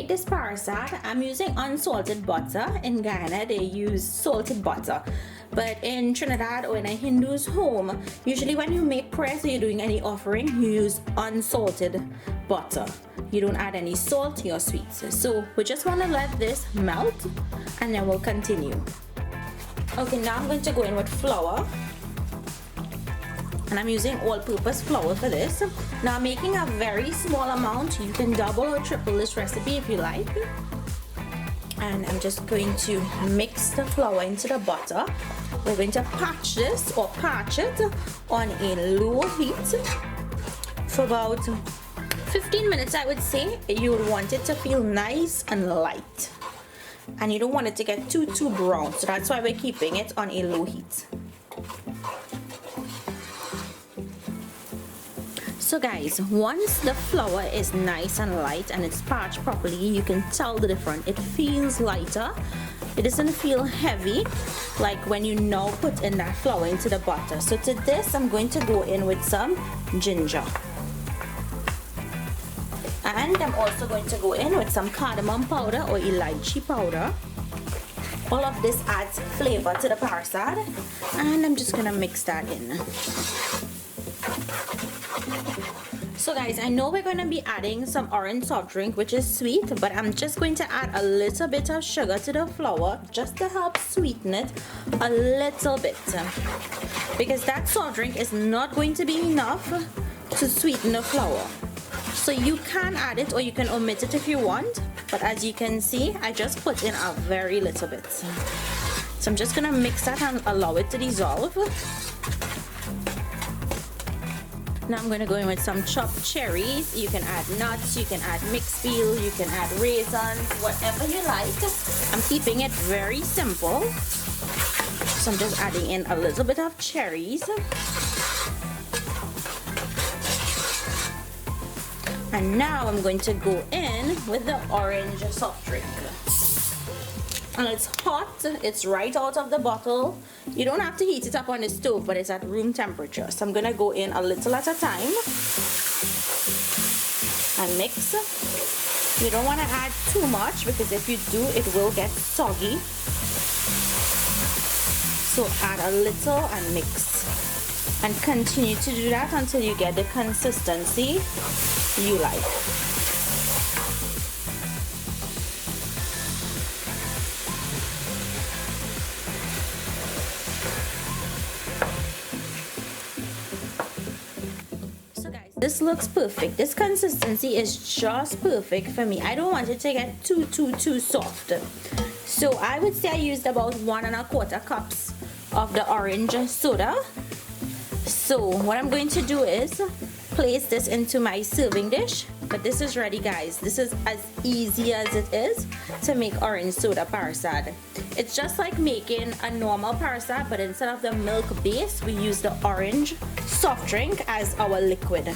make this parsad, I'm using unsalted butter. In Guyana, they use salted butter. But in Trinidad or in a Hindu's home, usually when you make prayers or you're doing any offering, you use unsalted butter. You don't add any salt to your sweets. So we just want to let this melt and then we'll continue. Okay, now I'm going to go in with flour. And I'm using all-purpose flour for this. Now I'm making a very small amount. You can double or triple this recipe if you like. And I'm just going to mix the flour into the butter. We're going to patch this or parch it on a low heat for about 15 minutes, I would say. You would want it to feel nice and light. And you don't want it to get too brown. So that's why we're keeping it on a low heat. So guys, once the flour is nice and light and it's parched properly, you can tell the difference. It feels lighter. It doesn't feel heavy like when you now put in that flour into the butter. So to this, I'm going to go in with some ginger. And I'm also going to go in with some cardamom powder or elaichi powder. All of this adds flavor to the parsad. And I'm just gonna mix that in. So guys, I know we're going to be adding some orange soft drink, which is sweet, but I'm just going to add a little bit of sugar to the flour just to help sweeten it a little bit, because that soft drink is not going to be enough to sweeten the flour. So you can add it or you can omit it if you want, but as you can see, I just put in a very little bit. So I'm just going to mix that and allow it to dissolve. Now I'm going to go in with some chopped cherries. You can add nuts, you can add mixed peel, you can add raisins, whatever you like. I'm keeping it very simple. So I'm just adding in a little bit of cherries. And now I'm going to go in with the orange soft drink. And it's hot, it's right out of the bottle. You don't have to heat it up on the stove, but it's at room temperature. So I'm gonna go in a little at a time and mix. You don't wanna add too much because if you do, it will get soggy. So add a little and mix. And continue to do that until you get the consistency you like. This looks perfect. This consistency is just perfect for me. I don't want it to get too soft. So I would say I used about 1 1/4 cups of the orange soda. So what I'm going to do is place this into my serving dish. But this is ready, guys. This is as easy as it is to make orange soda parsad. It's just like making a normal parsad, but instead of the milk base, we use the orange soft drink as our liquid.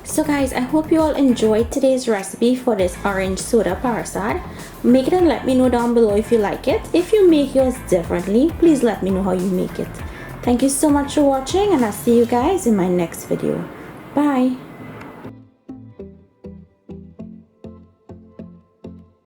So guys, I hope you all enjoyed today's recipe for this orange soda parsad. Make it and let me know down below if you like it. If you make yours differently, please let me know how you make it. Thank you so much for watching, and I'll see you guys in my next video. Bye.